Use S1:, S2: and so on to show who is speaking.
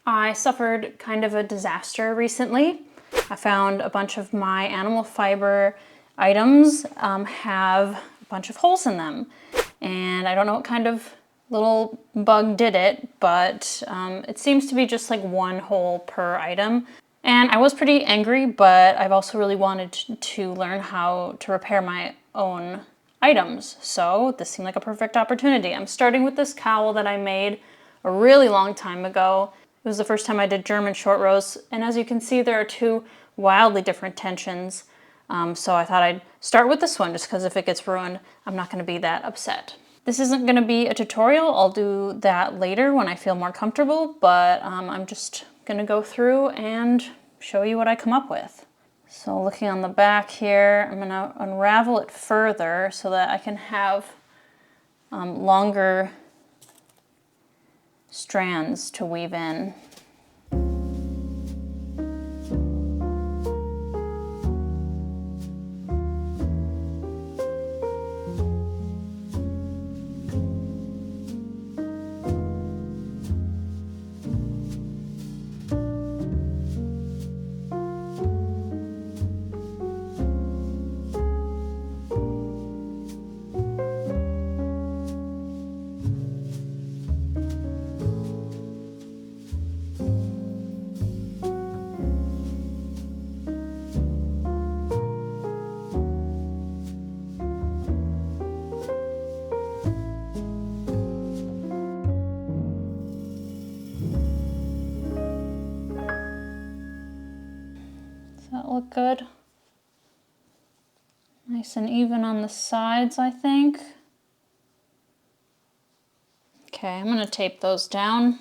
S1: I suffered kind of a disaster recently. I found a bunch of my animal fiber items have a bunch of holes in them. And I don't know what kind of little bug did it, but it seems to be just like one hole per item. And I was pretty angry, but I've also really wanted to learn how to repair my own items. So this seemed like a perfect opportunity. I'm starting with this cowl that I made a really long time ago. It was the first time I did German short rows, and as you can see, there are two wildly different tensions. So I thought I'd start with this one, just because if it gets ruined, I'm not going to be that upset. This isn't going to be a tutorial. I'll do that later when I feel more comfortable, but I'm just going to go through and show you what I come up with. So looking on the back here, I'm going to unravel it further so that I can have longer strands to weave in. Does that look good? Nice and even on the sides, I think. Okay, I'm going to tape those down.